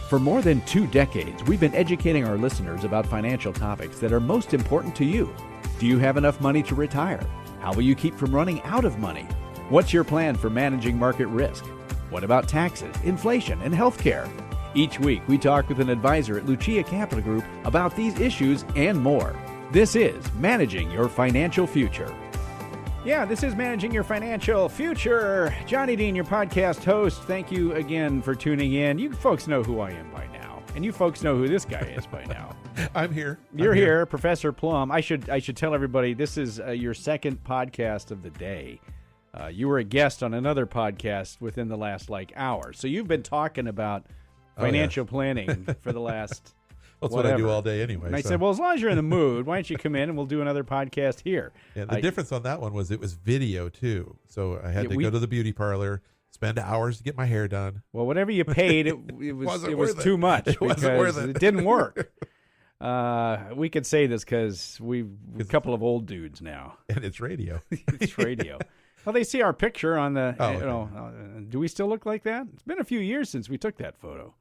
For more than 2 decades, we've been educating our listeners about financial topics that are most important to you. Do you have enough money to retire? How will you keep from running out of money? What's your plan for managing market risk? What about taxes, inflation, and health care? Each week, we talk with an advisor at Lucia Capital Group about these issues and more. This is Managing Your Financial Future. Yeah, this is Managing Your Financial Future. Johnny Dean, your podcast host. Thank you again for tuning in. You folks know who I am by now, and you folks know who this guy is by now. I'm here. You're here, Professor Plum. I should tell everybody this is your second podcast of the day. You were a guest on another podcast within the last hour, so you've been talking about financial planning for the last. That's whatever. what I do all day anyway. And I said, well, as long as you're in the mood, why don't you come in and we'll do another podcast here? Yeah, the difference on that one was it was video, too. So I had to go to the beauty parlor, spend hours to get my hair done. Well, whatever you paid, it was too much because it didn't work. We could say this because we're a couple of old dudes now. And it's radio. It's radio. Well, they see our picture on the, do we still look like that? It's been a few years since we took that photo.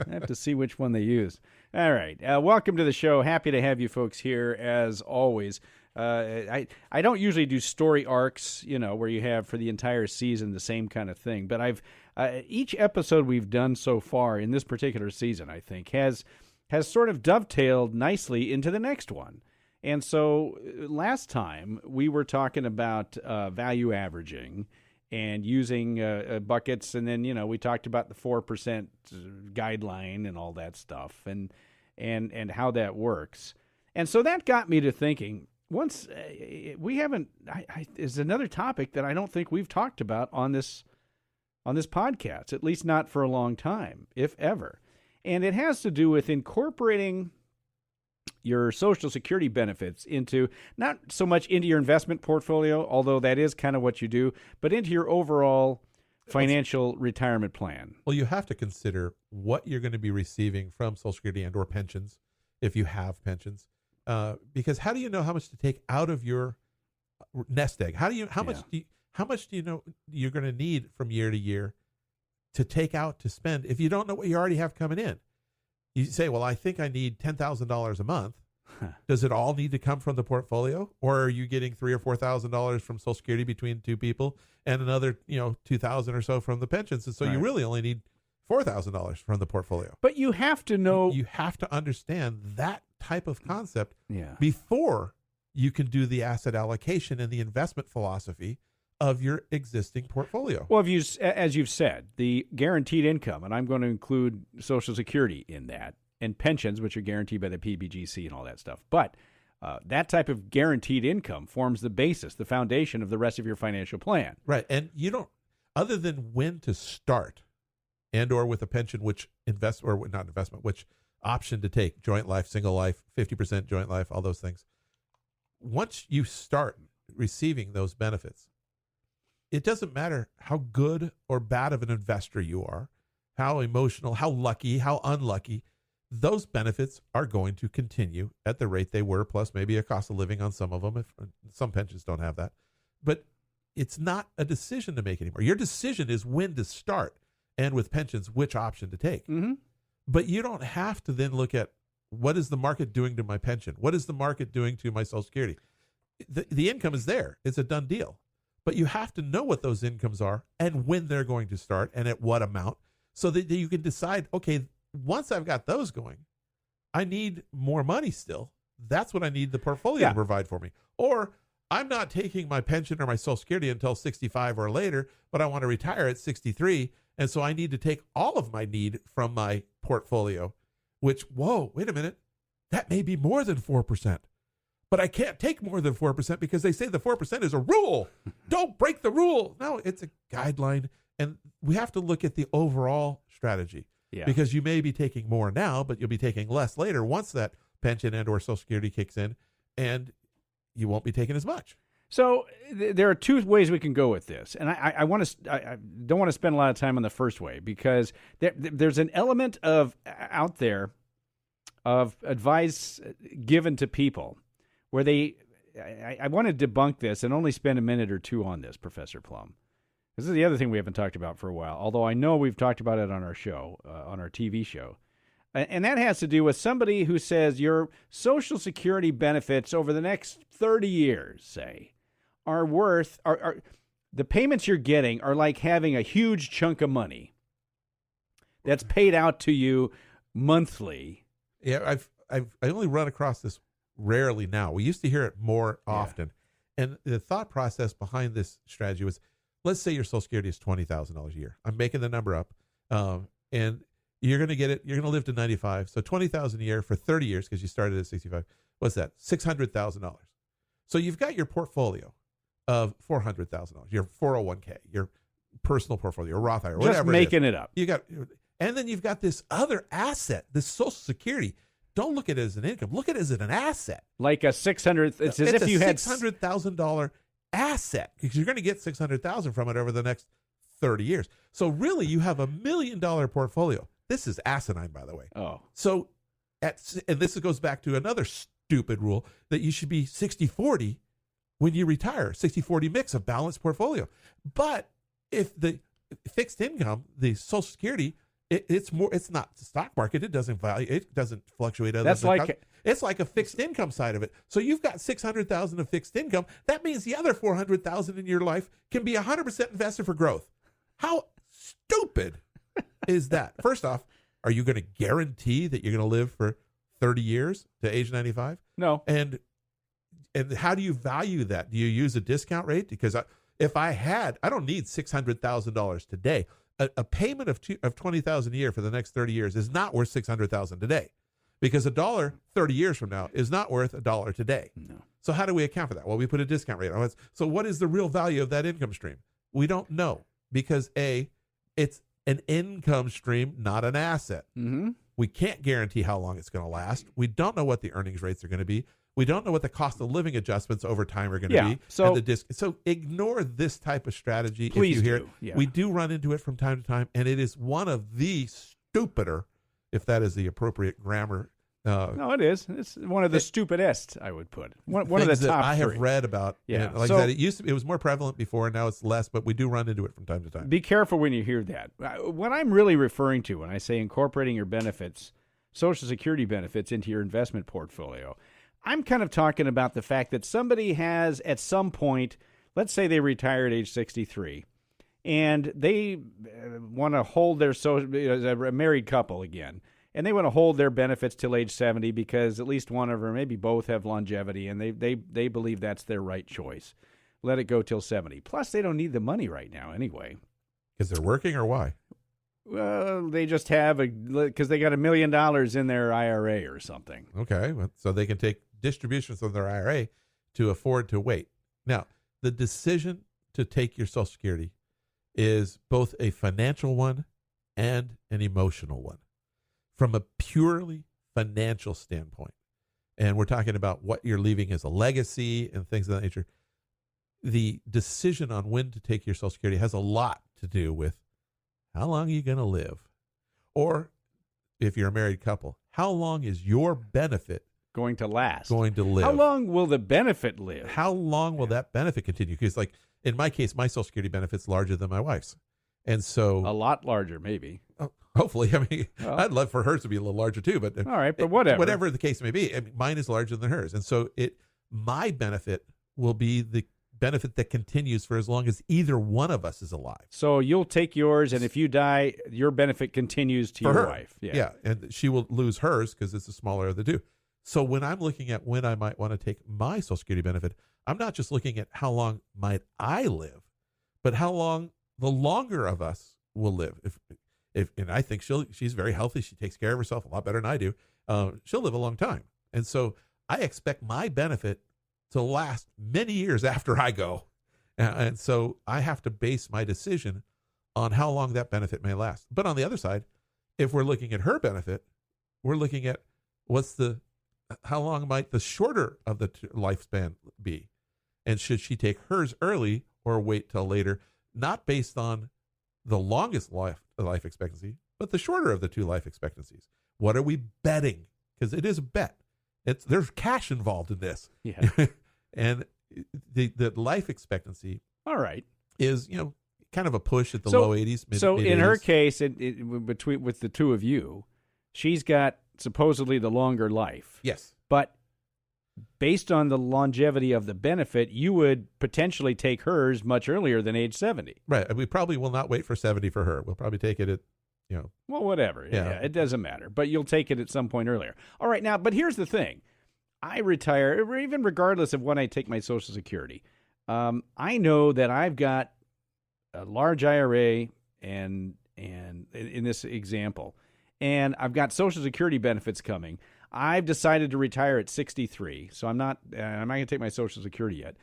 I have to see which one they use. All right. Welcome to the show. Happy to have you folks here, as always. I don't usually do story arcs, where you have for the entire season the same kind of thing. But each episode we've done so far in this particular season, I think, has sort of dovetailed nicely into the next one. And so last time we were talking about value averaging and using buckets, and then we talked about the 4% guideline and all that stuff, and how that works. And so that got me to thinking. Once we haven't, is another topic that I don't think we've talked about on this podcast, at least not for a long time, if ever. And it has to do with incorporating your Social Security benefits into, not so much into your investment portfolio, although that is kind of what you do, but into your overall financial retirement plan. Well, you have to consider what you're going to be receiving from Social Security and or pensions, if you have pensions, because how do you know how much to take out of your nest egg? How much do you know you're going to need from year to year to take out to spend if you don't know what you already have coming in? You say, well, I think I need $10,000 a month. Does it all need to come from the portfolio, or are you getting $3,000 or $4,000 from Social Security between two people, and another, $2,000 or so from the pensions? And so you really only need $4,000 from the portfolio. But you have to know, you have to understand that type of concept before you can do the asset allocation and the investment philosophy of your existing portfolio. Well, as you've said, the guaranteed income, and I'm going to include Social Security in that, and pensions, which are guaranteed by the PBGC and all that stuff. But that type of guaranteed income forms the basis, the foundation of the rest of your financial plan. Right. And you don't, other than when to start and or with a pension, which which option to take, joint life, single life, 50% joint life, all those things. Once you start receiving those benefits, it doesn't matter how good or bad of an investor you are, how emotional, how lucky, how unlucky, those benefits are going to continue at the rate they were, plus maybe a cost of living on some of them. If some pensions don't have that. But it's not a decision to make anymore. Your decision is when to start, and with pensions, which option to take. Mm-hmm. But you don't have to then look at what is the market doing to my pension? What is the market doing to my Social Security? The income is there. It's a done deal. But you have to know what those incomes are and when they're going to start and at what amount, so that you can decide, okay, once I've got those going, I need more money still. That's what I need the portfolio to provide for me. Or I'm not taking my pension or my Social Security until 65 or later, but I want to retire at 63. And so I need to take all of my need from my portfolio, which, wait a minute, that may be more than 4%. But I can't take more than 4% because they say the 4% is a rule. Don't break the rule. No, it's a guideline. And we have to look at the overall strategy. Yeah. Because you may be taking more now, but you'll be taking less later once that pension and or Social Security kicks in, and you won't be taking as much. So there are two ways we can go with this, and I don't want to spend a lot of time on the first way, because there's an element of out there of advice given to people where I want to debunk this and only spend a minute or two on this, Professor Plum. This is the other thing we haven't talked about for a while, although I know we've talked about it on our show, on our TV show. And that has to do with somebody who says your Social Security benefits over the next 30 years, say, are worth, the payments you're getting are like having a huge chunk of money that's paid out to you monthly. Yeah, I only run across this rarely now. We used to hear it more often. And the thought process behind this strategy was, let's say your Social Security is $20,000 a year. I'm making the number up. And you're going to get it. You're going to live to 95. So $20,000 a year for 30 years, because you started at 65. What's that? $600,000. So you've got your portfolio of $400,000, your 401k, your personal portfolio, your Roth IRA, whatever. Just making it up. And then you've got this other asset, this Social Security. Don't look at it as an income. Look at it as an asset. Like a $600,000. It's as if you had $600,000 asset, because you're going to get $600,000 from it over the next 30 years. So really, you have $1 million portfolio. This is asinine, by the way. Oh. So, and this goes back to another stupid rule that you should be 60-40 when you retire, 60-40 mix of balanced portfolio. But if the fixed income, the Social Security, it's not the stock market. It doesn't fluctuate. It's like a fixed income side of it. So you've got $600,000 of fixed income. That means the other $400,000 in your life can be 100% invested for growth. How stupid is that? First off, are you going to guarantee that you're going to live for 30 years to age 95? No. And how do you value that? Do you use a discount rate? Because if I don't need $600,000 today. A payment of $20,000 a year for the next 30 years is not worth $600,000 today, because $1 30 years from now is not worth $1 today. No. So how do we account for that? Well, we put a discount rate on it. So what is the real value of that income stream? We don't know, because it's an income stream, not an asset. Mm-hmm. We can't guarantee how long it's going to last. We don't know what the earnings rates are going to be. We don't know what the cost of living adjustments over time are going to be. So ignore this type of strategy. Please if you hear do. it. Yeah. We do run into it from time to time, and it is one of the stupider, if that is the appropriate grammar. No, it is. It's one of the stupidest, I would put. One of the top I have three. read about. Yeah. Like I said, it was more prevalent before, and now it's less, but we do run into it from time to time. Be careful when you hear that. What I'm really referring to when I say incorporating your benefits, Social Security benefits, into your investment portfolio, I'm kind of talking about the fact that somebody has, at some point, let's say they retire at age 63, and they want to hold their a married couple again, and they want to hold their benefits till age 70 because at least one of them, maybe both, have longevity, and they believe that's their right choice. Let it go till 70. Plus, they don't need the money right now anyway. Because they're working, or why? Well, they just have because they got $1 million in their IRA or something. Okay, so they can take distributions from their IRA to afford to wait. Now, the decision to take your Social Security is both a financial one and an emotional one. From a purely financial standpoint, and we're talking about what you're leaving as a legacy and things of that nature, the decision on when to take your Social Security has a lot to do with how long are you going to live? Or if you're a married couple, how long is your benefit going to last? Going to live. How long will the benefit live? How long will that benefit continue? Because, like, in my case, my Social Security benefit's larger than my wife's. And so... a lot larger, maybe. Hopefully. I mean, I'd love for hers to be a little larger, too. But all right, but whatever. Whatever the case may be, I mean, mine is larger than hers. And so my benefit will be the benefit that continues for as long as either one of us is alive. So you'll take yours, and if you die, your benefit continues to your wife. Yeah, and she will lose hers because it's the smaller of the two. So when I'm looking at when I might want to take my Social Security benefit, I'm not just looking at how long might I live, but how long the longer of us will live. If and I think she's very healthy. She takes care of herself a lot better than I do. She'll live a long time. And so I expect my benefit to last many years after I go. And so I have to base my decision on how long that benefit may last. But on the other side, if we're looking at her benefit, we're looking at how long might the shorter of the lifespan be? And should she take hers early or wait till later? Not based on the longest life expectancy, but the shorter of the two life expectancies. What are we betting? Because it is a bet. There's cash involved in this. Yeah. And the life expectancy, all right, is kind of a push at the low 80s. So mid in her 80s. case, with the two of you, she's got supposedly the longer life. Yes. But based on the longevity of the benefit, you would potentially take hers much earlier than age 70. Right. We probably will not wait for 70 for her. We'll probably take it at, Well, whatever. Yeah, it doesn't matter. But you'll take it at some point earlier. All right, now, but here's the thing. I retire, even regardless of when I take my Social Security. I know that I've got a large IRA and in this example, and I've got Social Security benefits coming. I've decided to retire at 63, so I'm not going to take my Social Security yet.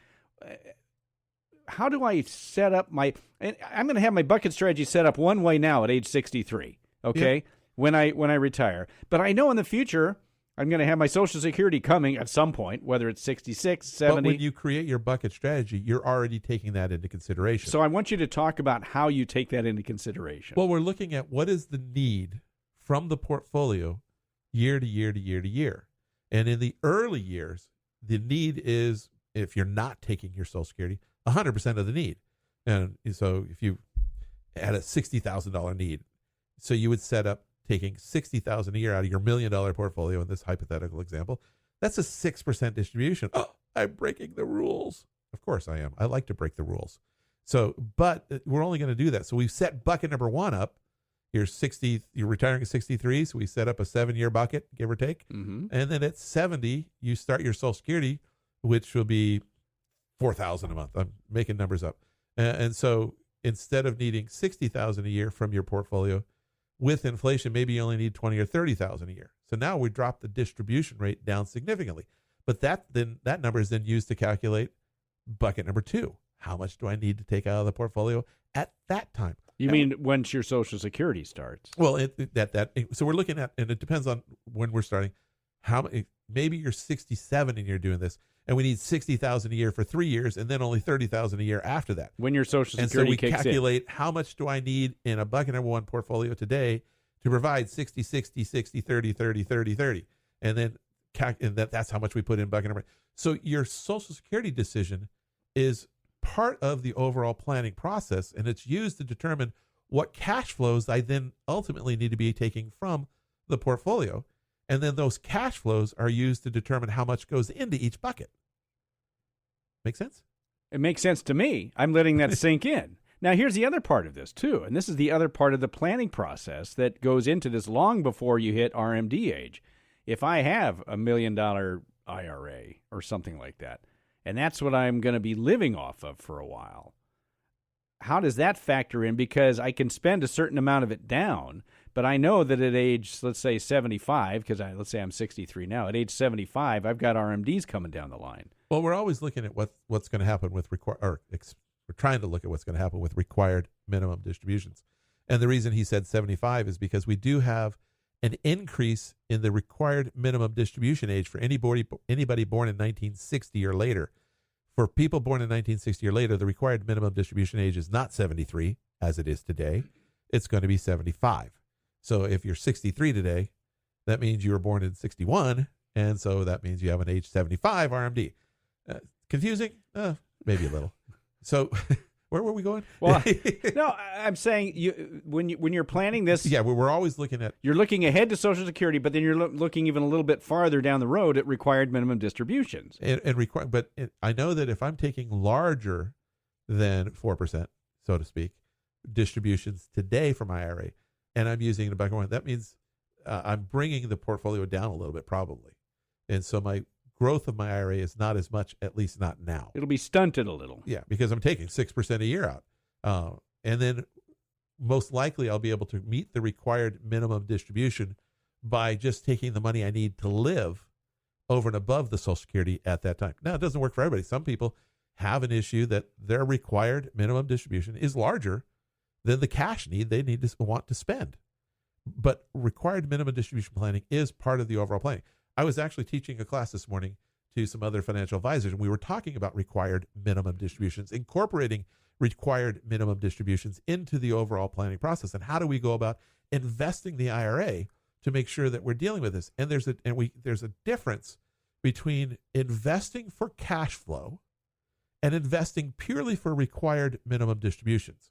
How do I set up my? I'm going to have my bucket strategy set up one way now at age 63. Okay, Yeah. when I retire, but I know in the future I'm going to have my Social Security coming at some point, whether it's 66, 70. But when you create your bucket strategy, you're already taking that into consideration. So I want you to talk about how you take that into consideration. Well, we're looking at what is the need from the portfolio year to year to year to year. And in the early years, the need is, if you're not taking your Social Security, 100% of the need. And so if you had a $60,000 need, so you would set up taking $60,000 a year out of your $1 million portfolio in this hypothetical example. That's a 6% distribution. Oh, I'm breaking the rules. Of course I am. I like to break the rules. So, but we're only going to do that. So we've set bucket number one up. You're retiring at 63, so we set up a 7-year bucket, give or take. Mm-hmm. And then at 70, you start your Social Security, which will be $4,000 a month. I'm making numbers up. And so instead of needing $60,000 a year from your portfolio, with inflation, maybe you only need $20,000 or $30,000 a year. So now we drop the distribution rate down significantly. But that number is then used to calculate bucket number two. How much do I need to take out of the portfolio at that time? You mean once your Social Security starts? Well, so we're looking at, and it depends on when we're starting. Maybe you're 67 and you're doing this, and we need $60,000 a year for 3 years, and then only $30,000 a year after that. When your Social Security and so we kicks calculate how much do I need in a bucket number one portfolio today to provide 60, 60, 60, 30, 30, 30, 30, and then that's how much we put in bucket number. So your Social Security decision is part of the overall planning process, and it's used to determine what cash flows I then ultimately need to be taking from the portfolio. And then those cash flows are used to determine how much goes into each bucket. Make sense? It makes sense to me. I'm letting that sink in. Now, here's the other part of this, too. And this is the other part of the planning process that goes into this long before you hit RMD age. If I have $1 million IRA or something like that, and that's what I'm going to be living off of for a while, how does that factor in? Because I can spend a certain amount of it down, but I know that at age, let's say 75, because let's say I'm 63 now, at age 75, I've got RMDs coming down the line. Well, we're always looking at what's going to happen with we're trying to look at what's going to happen with required minimum distributions. And the reason he said 75 is because we do have an increase in the required minimum distribution age for anybody born in 1960 or later. For people born in 1960 or later, the required minimum distribution age is not 73, as it is today. It's going to be 75. So if you're 63 today, that means you were born in 61, and so that means you have an age 75 RMD. Confusing? Maybe a little. So where were we going? Well, no, I'm saying when you're planning this, yeah, we're always looking at. You're looking ahead to Social Security, but then you're looking even a little bit farther down the road at required minimum distributions. But I know that if I'm taking larger than 4%, so to speak, distributions today from my IRA, and I'm using the bucket one, that means I'm bringing the portfolio down a little bit probably, and so my growth of my IRA is not as much, at least not now. It'll be stunted a little. Yeah, because I'm taking 6% a year out. And then most likely I'll be able to meet the required minimum distribution by just taking the money I need to live over and above the Social Security at that time. Now, it doesn't work for everybody. Some people have an issue that their required minimum distribution is larger than the cash need they need to want to spend. But required minimum distribution planning is part of the overall planning. I was actually teaching a class this morning to some other financial advisors, and we were talking about required minimum distributions, incorporating required minimum distributions into the overall planning process. And how do we go about investing the IRA to make sure that we're dealing with this? And there's a difference between investing for cash flow and investing purely for required minimum distributions.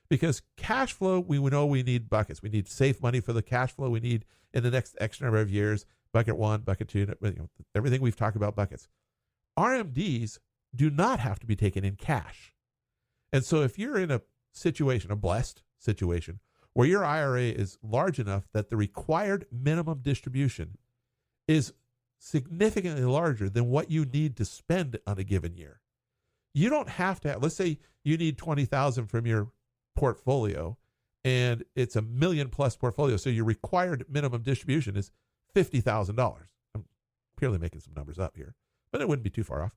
Because cash flow, we know we need buckets. We need safe money for the cash flow we need in the next X number of years. Bucket 1, bucket 2, everything we've talked about buckets. RMDs do not have to be taken in cash. And so if you're in a situation, a blessed situation, where your IRA is large enough that the required minimum distribution is significantly larger than what you need to spend on a given year. You don't have to have, let's say you need $20,000 from your portfolio and it's $1 million plus portfolio. So your required minimum distribution is $50,000. I'm purely making some numbers up here, but it wouldn't be too far off.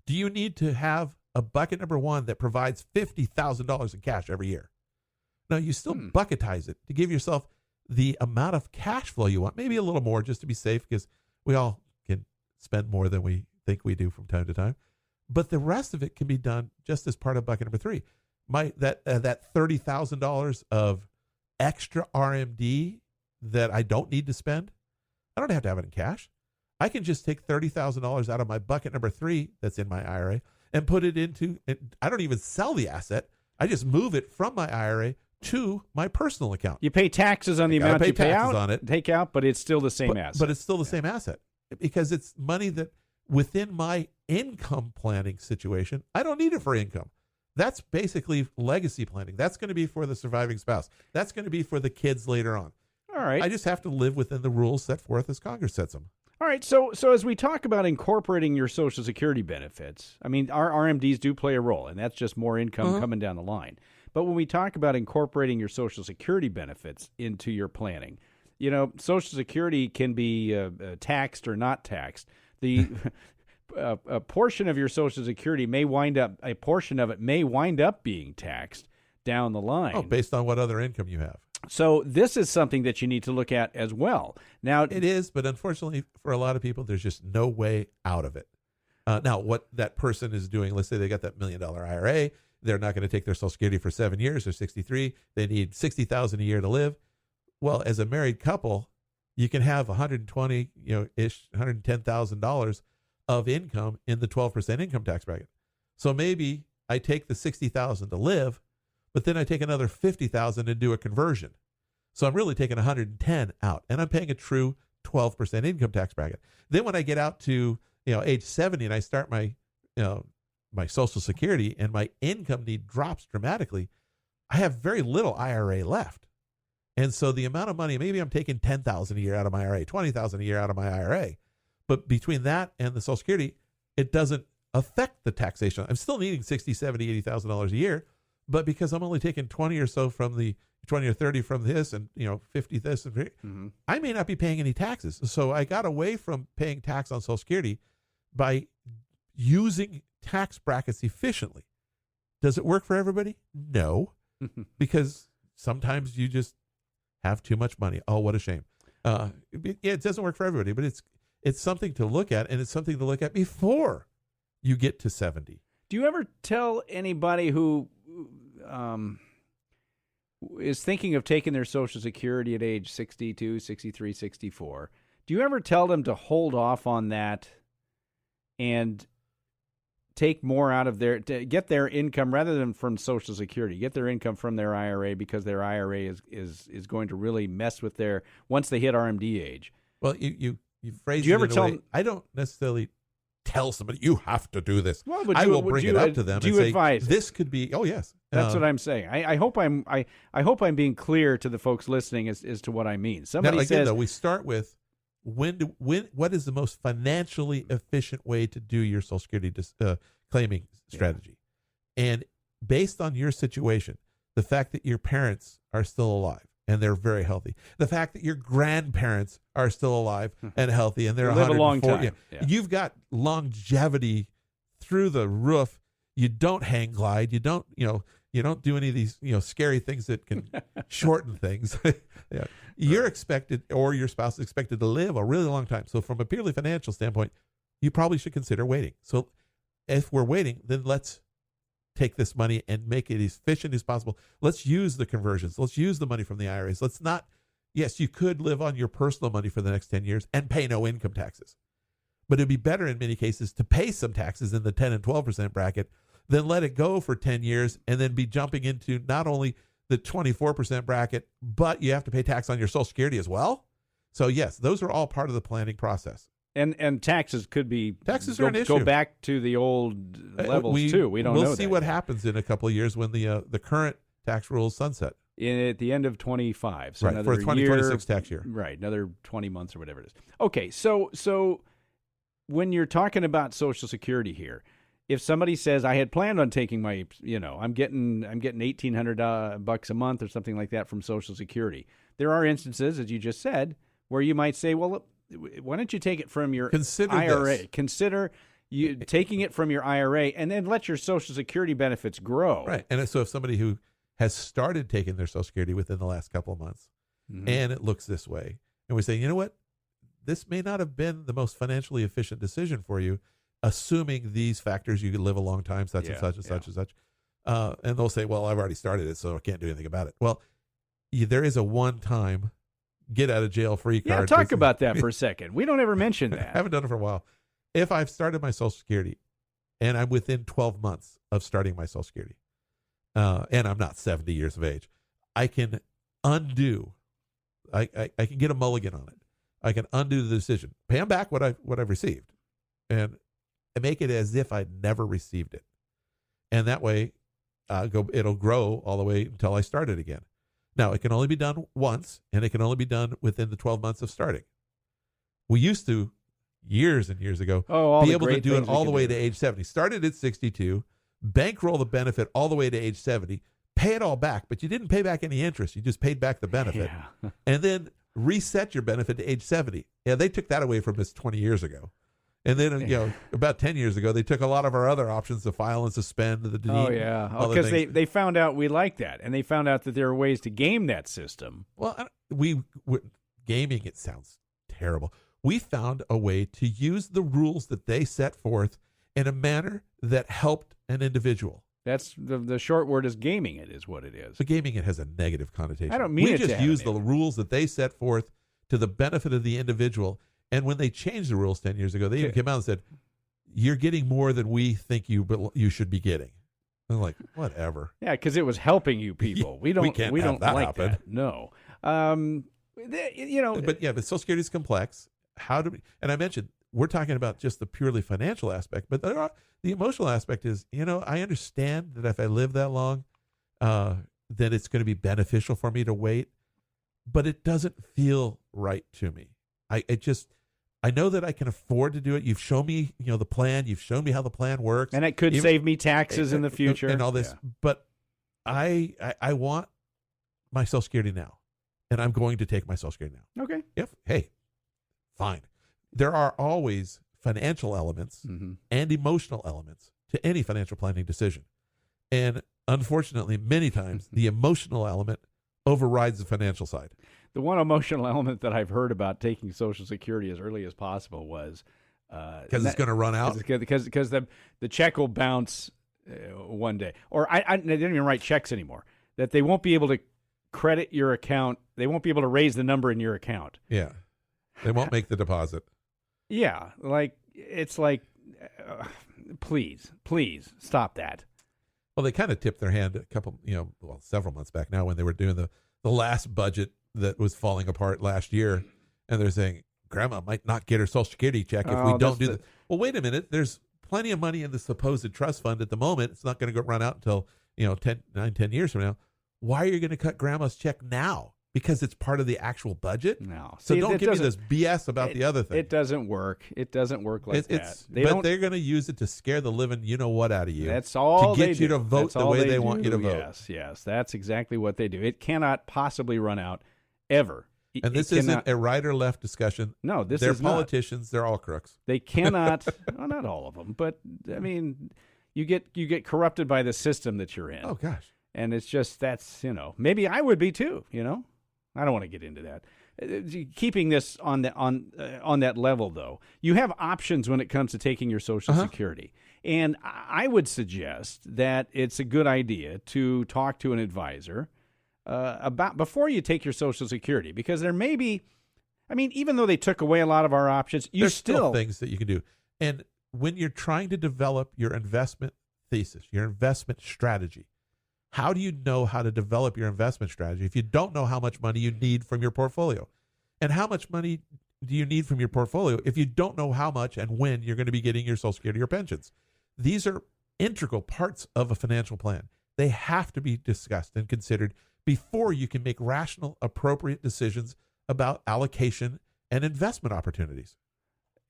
Do you need to have a bucket number 1 that provides $50,000 in cash every year? No, you still bucketize it to give yourself the amount of cash flow you want, maybe a little more just to be safe, because we all can spend more than we think we do from time to time. But the rest of it can be done just as part of bucket number 3. That $30,000 of extra RMD that I don't need to spend, I don't have to have it in cash. I can just take $30,000 out of my bucket number 3 that's in my IRA and put it into, I don't even sell the asset. I just move it from my IRA to my personal account. You pay taxes on the amount you pay out, on it. Take out, but it's still the same asset. But it's still the same asset because it's money that within my income planning situation, I don't need it for income. That's basically legacy planning. That's going to be for the surviving spouse. That's going to be for the kids later on. All right. I just have to live within the rules set forth as Congress sets them. All right. So as we talk about incorporating your Social Security benefits, I mean, our RMDs do play a role, and that's just more income coming down the line. But when we talk about incorporating your Social Security benefits into your planning, Social Security can be taxed or not taxed. The a portion of your Social Security a portion of it may wind up being taxed down the line. Oh, based on what other income you have. So this is something that you need to look at as well. Now, it is, but unfortunately for a lot of people, there's just no way out of it. Now, what that person is doing, let's say they got that $1 million IRA, they're not going to take their Social Security for 7 years. They're 63. They need $60,000 a year to live. Well, as a married couple, you can have $110,000 of income in the 12% income tax bracket. So maybe I take the $60,000 to live, but then I take another $50,000 and do a conversion. So I'm really taking $110,000 out, and I'm paying a true 12% income tax bracket. Then when I get out to age 70 and I start my Social Security and my income need drops dramatically, I have very little IRA left. And so the amount of money, maybe I'm taking $10,000 a year out of my IRA, $20,000 a year out of my IRA, but between that and the Social Security, it doesn't affect the taxation. I'm still needing $60,000, $70,000, $80,000 a year, but because I'm only taking 20 or so from the 20 or 30 from this and 50 this, and I may not be paying any taxes. So I got away from paying tax on Social Security by using tax brackets efficiently. Does it work for everybody? No, because sometimes you just have too much money. Oh, what a shame. It doesn't work for everybody, but it's something to look at, and it's something to look at before you get to 70. Do you ever tell anybody who is thinking of taking their Social Security at age 62, 63, 64, do you ever tell them to hold off on that and take more out of to get their income rather than from Social Security, get their income from their IRA, because their IRA is going to really mess with once they hit RMD age? Well, you phrased it in a way. I don't necessarily tell somebody you have to do this. Well, I will bring it up to them and say, advise this could be, oh yes. That's what I'm saying. I hope I'm being clear to the folks listening as to what I mean. Somebody says, we start with what is the most financially efficient way to do your Social Security claiming strategy? And based on your situation, the fact that your parents are still alive and they're very healthy, the fact that your grandparents are still alive and healthy and they're live a long time. You've got longevity through the roof. You don't hang glide. You don't do any of these scary things that can shorten things. You're expected, or your spouse is expected, to live a really long time. So from a purely financial standpoint, you probably should consider waiting. So if we're waiting, then let's take this money and make it as efficient as possible. Let's use the conversions. Let's use the money from the IRAs. Let's not, yes, you could live on your personal money for the next 10 years and pay no income taxes. But it'd be better in many cases to pay some taxes in the 10 and 12% bracket than let it go for 10 years and then be jumping into not only the 24% bracket, but you have to pay tax on your Social Security as well. So yes, those are all part of the planning process. And taxes could be are an issue. Go back to the old levels too. We don't know. We'll see what happens in a couple of years when the current tax rules sunset. At the end of 25, so right, another for the 2026 tax year. Right, another 20 months or whatever it is. Okay, so when you're talking about Social Security here, if somebody says I had planned on taking my, I'm getting $1,800 a month or something like that from Social Security, there are instances, as you just said, where you might say, well, why don't you take it from your IRA? This. Consider you taking it from your IRA and then let your Social Security benefits grow. Right, and so if somebody who has started taking their Social Security within the last couple of months, and it looks this way, and we say, you know what, this may not have been the most financially efficient decision for you, assuming these factors, you could live a long time, such and such and such and such. And they'll say, well, I've already started it, so I can't do anything about it. Well, there is a one-time get-out-of-jail-free card. Yeah, talk about that for a second. We don't ever mention that. I haven't done it for a while. If I've started my Social Security, and I'm within 12 months of starting my Social Security, and I'm not 70 years of age, I can undo. I can get a mulligan on it. I can undo the decision, pay them back what I've received, and make it as if I'd never received it. And that way, it'll grow all the way until I start it again. Now, it can only be done once, and it can only be done within the 12 months of starting. We used to, years and years ago, be able to do it all the way to age 70. Started at 62, bankroll the benefit all the way to age 70, pay it all back, but you didn't pay back any interest. You just paid back the benefit. Yeah. And then reset your benefit to age 70. Yeah, they took that away from us 20 years ago. And then, about 10 years ago, they took a lot of our other options to file and suspend, the delete. Oh, yeah. Because they found out we liked that. And they found out that there are ways to game that system. Well, gaming, it sounds terrible. We found a way to use the rules that they set forth in a manner that helped an individual. That's the short word is gaming it is what it is. So gaming it has a negative connotation. I don't mean we it just use the rules that they set forth to the benefit of the individual. And when they changed the rules 10 years ago, they even came out and said, you're getting more than we think you should be getting. And I'm like, whatever. Yeah, because it was helping you people. We don't like happen. that. No. But Social Security is complex. And I mentioned, we're talking about just the purely financial aspect, but the emotional aspect is, I understand that if I live that long, then it's going to be beneficial for me to wait, but it doesn't feel right to me. I know that I can afford to do it. You've shown me, the plan. You've shown me how the plan works. And it could save me taxes in the future. And all this. Yeah. But I want my Social Security now. And I'm going to take my Social Security now. Okay. Hey, fine. There are always financial elements and emotional elements to any financial planning decision. And unfortunately, many times, the emotional element overrides the financial side. The one emotional element that I've heard about taking Social Security as early as possible was because it's going to run out. Because the check will bounce one day, or they don't even write checks anymore. That they won't be able to credit your account. They won't be able to raise the number in your account. Yeah, they won't make the deposit. Yeah, it's like, please stop that. Well, they kind of tipped their hand several months back now when they were doing the last budget that was falling apart last year, and they're saying Grandma might not get her Social Security check if we don't do that. Well, wait a minute. There's plenty of money in the supposed trust fund at the moment. It's not going to run out until 10 years from now. Why are you going to cut Grandma's check now? Because it's part of the actual budget? No. So don't give me this BS about the other thing. It doesn't work. It doesn't work like that. They're going to use it to scare the living you-know-what out of you. That's all to get you to vote the way they want you to vote. Yes. That's exactly what they do. It cannot possibly run out ever. And this isn't a right or left discussion. No, they're politicians. They're all crooks. They cannot, well, not all of them, but I mean, you get corrupted by the system that you're in. Oh, gosh. And it's just, maybe I would be too, I don't want to get into that. Keeping this on that level, though, you have options when it comes to taking your Social Security. And I would suggest that it's a good idea to talk to an advisor about before you take your Social Security, because there may be, even though they took away a lot of our options, there's still things that you can do. And when you're trying to develop your investment thesis, your investment strategy. How do you know how to develop your investment strategy if you don't know how much money you need from your portfolio? And how much money do you need from your portfolio if you don't know how much and when you're going to be getting your Social Security or pensions? These are integral parts of a financial plan. They have to be discussed and considered before you can make rational, appropriate decisions about allocation and investment opportunities.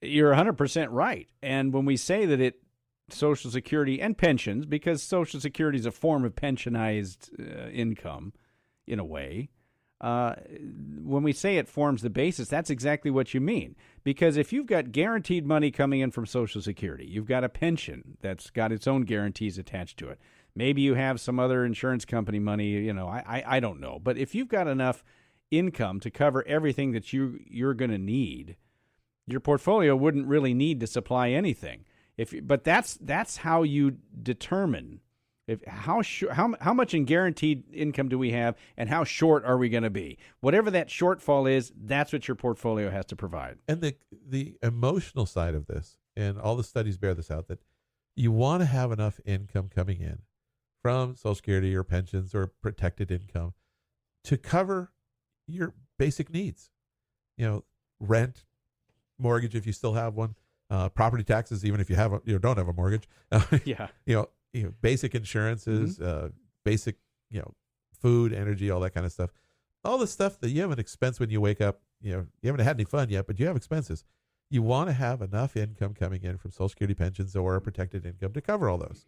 You're 100% right. And when we say that Social Security and pensions, because Social Security is a form of pensionized income in a way, when we say it forms the basis, that's exactly what you mean. Because if you've got guaranteed money coming in from Social Security, you've got a pension that's got its own guarantees attached to it. Maybe you have some other insurance company money, I don't know. But if you've got enough income to cover everything that you're going to need, your portfolio wouldn't really need to supply anything. But that's how you determine how much in guaranteed income do we have, and how short are we going to be? Whatever that shortfall is, that's what your portfolio has to provide. And the emotional side of this, and all the studies bear this out, that you want to have enough income coming in from Social Security or pensions or protected income to cover your basic needs. Rent, mortgage if you still have one, property taxes even if you don't have a mortgage. Yeah. Basic insurances, basic food, energy, all that kind of stuff. All the stuff that you have an expense when you wake up. You haven't had any fun yet, but you have expenses. You want to have enough income coming in from Social Security, pensions, or a protected income to cover all those.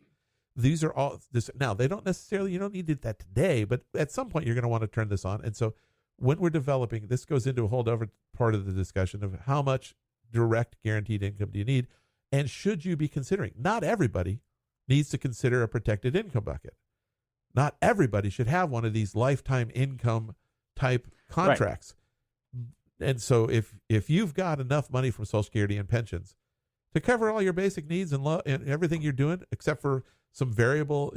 These are all this. Now, they don't necessarily, you don't need that today, but at some point you're going to want to turn this on. And so when we're developing, this goes into a whole other part of the discussion of how much direct guaranteed income do you need, and should you be considering? Not everybody needs to consider a protected income bucket. Not everybody should have one of these lifetime income type contracts. Right. And so if you've got enough money from Social Security and pensions to cover all your basic needs and everything you're doing, except for some variable,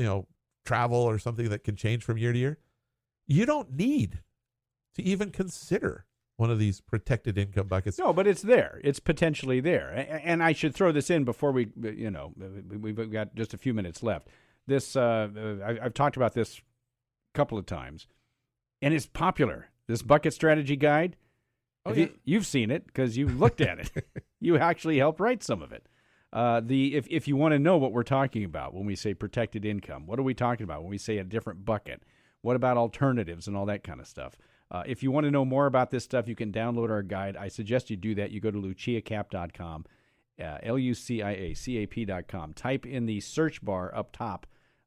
travel or something that can change from year to year, you don't need to even consider one of these protected income buckets. No, but it's there. It's potentially there. And I should throw this in before we've got just a few minutes left. This, I've talked about this a couple of times, and it's popular. This bucket strategy guide. Oh, yeah. You've seen it because you've looked at it. You actually helped write some of it. If you want to know what we're talking about when we say protected income, what are we talking about when we say a different bucket? What about alternatives and all that kind of stuff? If you want to know more about this stuff, you can download our guide. I suggest you do that. You go to luciacap.com, LUCIACAP.com. Type in the search bar up top,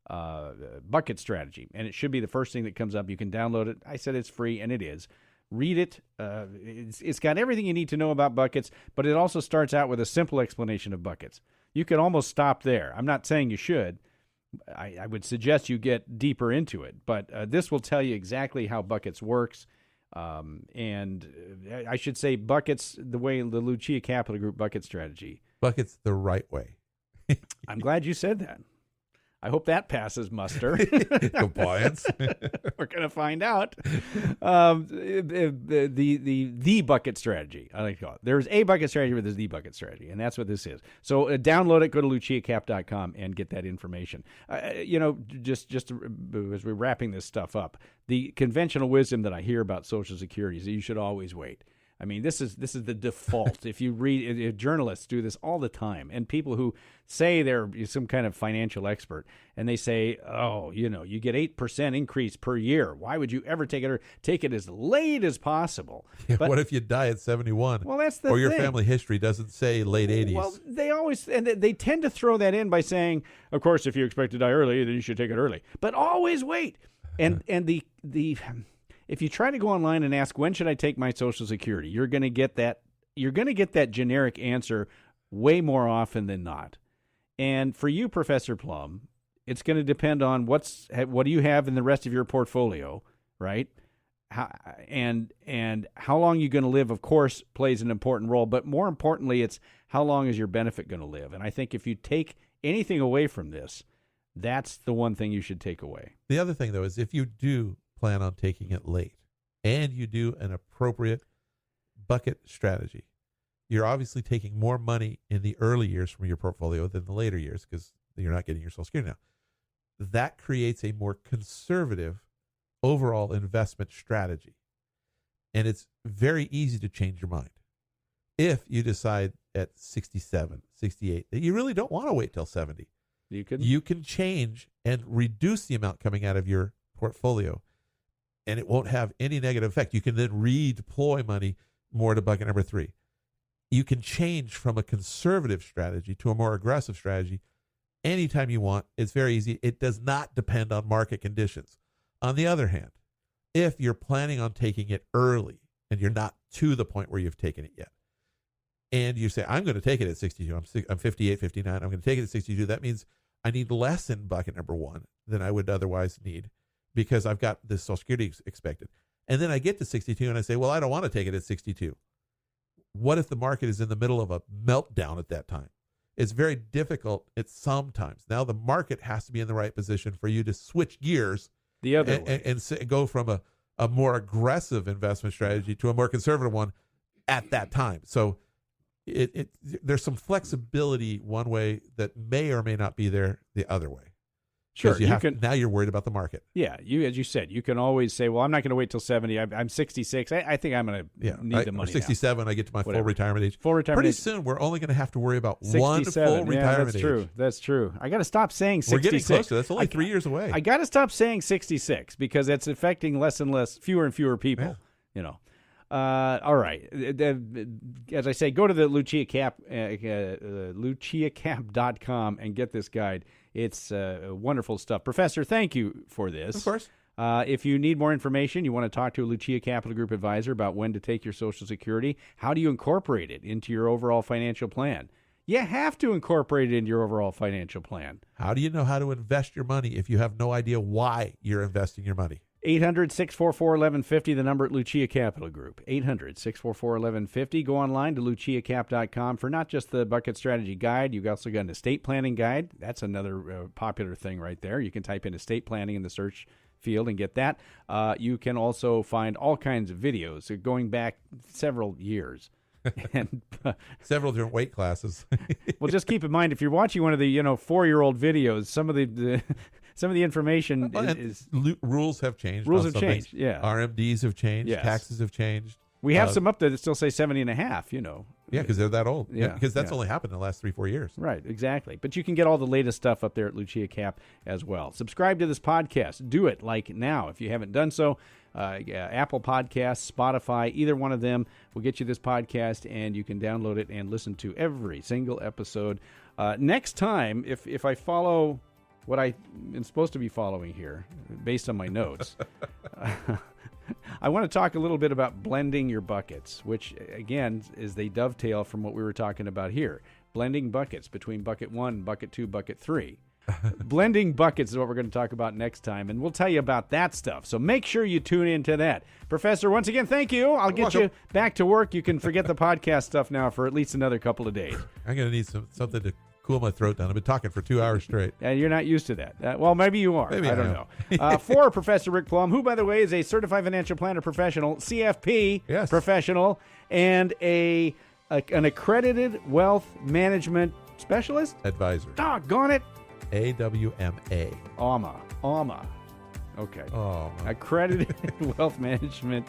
bucket strategy, and it should be the first thing that comes up. You can download it. I said it's free, and it is. Read it. It's got everything you need to know about buckets, but it also starts out with a simple explanation of buckets. You can almost stop there. I'm not saying you should. I would suggest you get deeper into it, but this will tell you exactly how buckets works. And I should say buckets the way the Lucia Capital Group bucket strategy. Buckets the right way. I'm glad you said that. I hope that passes muster. Compliance. We're going to find out. The bucket strategy, I like to call it. There's a bucket strategy, but there's the bucket strategy, and that's what this is. So download it, go to luciacap.com, and get that information. Just as we're wrapping this stuff up, the conventional wisdom that I hear about Social Security is that you should always wait. I mean, this is the default. If you read, journalists do this all the time, and people who say they're some kind of financial expert, and they say, you get 8% increase per year. Why would you ever take it as late as possible? Yeah, but what if you die at 71? Well, that's the or your thing. Family history doesn't say late 80s. Well, they tend to throw that in by saying, of course, if you expect to die early, then you should take it early. But always wait. And the if you try to go online and ask, when should I take my Social Security, you're going to get that generic answer way more often than not. And for you, Professor Plum, it's going to depend on what do you have in the rest of your portfolio, right? And how long you're going to live, of course, plays an important role. But more importantly, it's how long is your benefit going to live? And I think if you take anything away from this, that's the one thing you should take away. The other thing, though, is if you do plan on taking it late and you do an appropriate bucket strategy, you're obviously taking more money in the early years from your portfolio than the later years, because You're not getting your Social Security now. That creates a more conservative overall investment strategy. And it's very easy to change your mind. If you decide at 67, 68, that you really don't want to wait till 70, you can change and reduce the amount coming out of your portfolio, and it won't have any negative effect. You can then redeploy money more to bucket number 3. You can change from a conservative strategy to a more aggressive strategy anytime you want. It's very easy. It does not depend on market conditions. On the other hand, if you're planning on taking it early and you're not to the point where you've taken it yet, and you say, I'm going to take it at 62, I'm 58, 59, I'm going to take it at 62, that means I need less in bucket number 1 than I would otherwise need because I've got this Social Security expected. And then I get to 62 and I say, well, I don't want to take it at 62. What if the market is in the middle of a meltdown at that time? It's very difficult sometimes. Now the market has to be in the right position for you to switch gears the other way and go from a more aggressive investment strategy to a more conservative one at that time. So there's some flexibility one way that may or may not be there the other way. Sure. Now you're worried about the market. Yeah. As you said, you can always say, well, I'm not going to wait till 70. I'm 66. I think I'm going to need the money. Or 67, I get to my full retirement age. Pretty soon, we're only going to have to worry about one full retirement age. That's true. I got to stop saying 66. We're getting close to that's only 3 years away. I got to stop saying 66 because it's affecting less and less, fewer and fewer people, all right. As I say, go to the Lucia Cap, luciacap.com and get this guide. It's wonderful stuff. Professor, thank you for this. Of course. If you need more information, you want to talk to a Lucia Capital Group advisor about when to take your Social Security, how do you incorporate it into your overall financial plan? You have to incorporate it into your overall financial plan. How do you know how to invest your money if you have no idea why you're investing your money? 800-644-1150, the number at Lucia Capital Group. 800-644-1150. Go online to luciacap.com for not just the bucket strategy guide. You've also got an estate planning guide. That's another popular thing right there. You can type in estate planning in the search field and get that. You can also find all kinds of videos going back several years. And several different weight classes. Well, just keep in mind, if you're watching one of the 4-year-old videos, some of the information is rules have changed. Rules have changed. Yeah, RMDs have changed. Yes. Taxes have changed. We have some up there that still say 70 and a half. Yeah, because they're that old. Yeah, because that's only happened in the last 3-4 years. Right, exactly. But you can get all the latest stuff up there at Lucia Cap as well. Subscribe to this podcast. Do it like now if you haven't done so. Apple Podcasts, Spotify, either one of them will get you this podcast, and you can download it and listen to every single episode. Next time, if I follow what I am supposed to be following here, based on my notes, I want to talk a little bit about blending your buckets, which, again, is they dovetail from what we were talking about here. Blending buckets between bucket 1, bucket 2, bucket 3. Blending buckets is what we're going to talk about next time, and we'll tell you about that stuff. So make sure you tune into that. Professor, once again, thank you. I'll get you back to work. You can forget the podcast stuff now for at least another couple of days. I'm going to need something to cool my throat down. I've been talking for 2 hours straight. And you're not used to that. Well, maybe you are. Maybe I don't know. For Professor Rick Plum, who, by the way, is a certified financial planner professional, CFP professional, and an accredited wealth management specialist? Advisor. Doggone it. AWMA. AWMA. Okay. Oh, accredited wealth management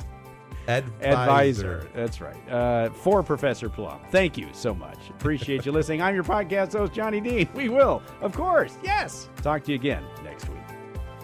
advisor. That's right. For Professor Plum. Thank you so much. Appreciate you listening. I'm your podcast host, Johnny Dean. We will, of course, yes, talk to you again next week.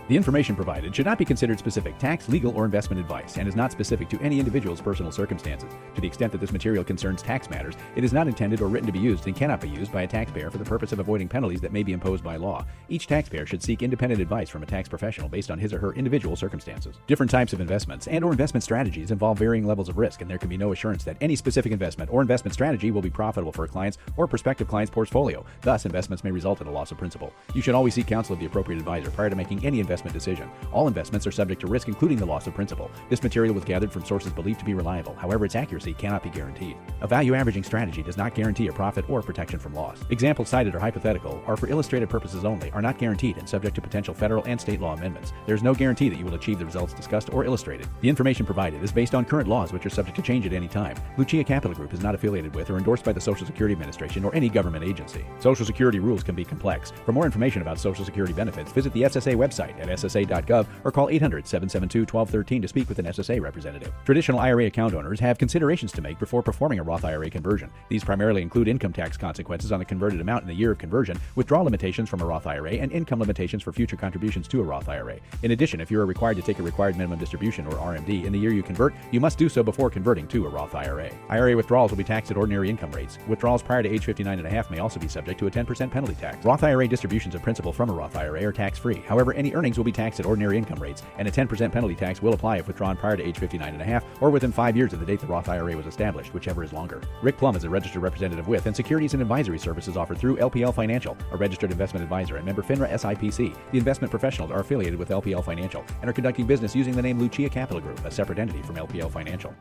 The information provided should not be considered specific tax, legal, or investment advice and is not specific to any individual's personal circumstances. To the extent that this material concerns tax matters, it is not intended or written to be used and cannot be used by a taxpayer for the purpose of avoiding penalties that may be imposed by law. Each taxpayer should seek independent advice from a tax professional based on his or her individual circumstances. Different types of investments and or investment strategies involve varying levels of risk, and there can be no assurance that any specific investment or investment strategy will be profitable for a client's or prospective client's portfolio. Thus, investments may result in a loss of principal. You should always seek counsel of the appropriate advisor prior to making any investment investment decision. All investments are subject to risk, including the loss of principal. This material was gathered from sources believed to be reliable. However, its accuracy cannot be guaranteed. A value averaging strategy does not guarantee a profit or protection from loss. Examples cited are hypothetical, are for illustrative purposes only, are not guaranteed, and subject to potential federal and state law amendments. There is no guarantee that you will achieve the results discussed or illustrated. The information provided is based on current laws, which are subject to change at any time. Lucia Capital Group is not affiliated with or endorsed by the Social Security Administration or any government agency. Social Security rules can be complex. For more information about Social Security benefits, visit the SSA website at ssa.gov or call 800-772-1213 to speak with an SSA representative. Traditional IRA account owners have considerations to make before performing a Roth IRA conversion. These primarily include income tax consequences on the converted amount in the year of conversion, withdrawal limitations from a Roth IRA, and income limitations for future contributions to a Roth IRA. In addition, if you are required to take a required minimum distribution or RMD in the year you convert, you must do so before converting to a Roth IRA. IRA withdrawals will be taxed at ordinary income rates. Withdrawals prior to age 59.5 may also be subject to a 10% penalty tax. Roth IRA distributions of principal from a Roth IRA are tax-free. However, any earnings will be taxed at ordinary income rates, and a 10% penalty tax will apply if withdrawn prior to age 59.5 or within 5 years of the date the Roth IRA was established, whichever is longer. Rick Plum is a registered representative with and securities and advisory services offered through LPL Financial, a registered investment advisor and member FINRA SIPC. The investment professionals are affiliated with LPL Financial and are conducting business using the name Lucia Capital Group, a separate entity from LPL Financial.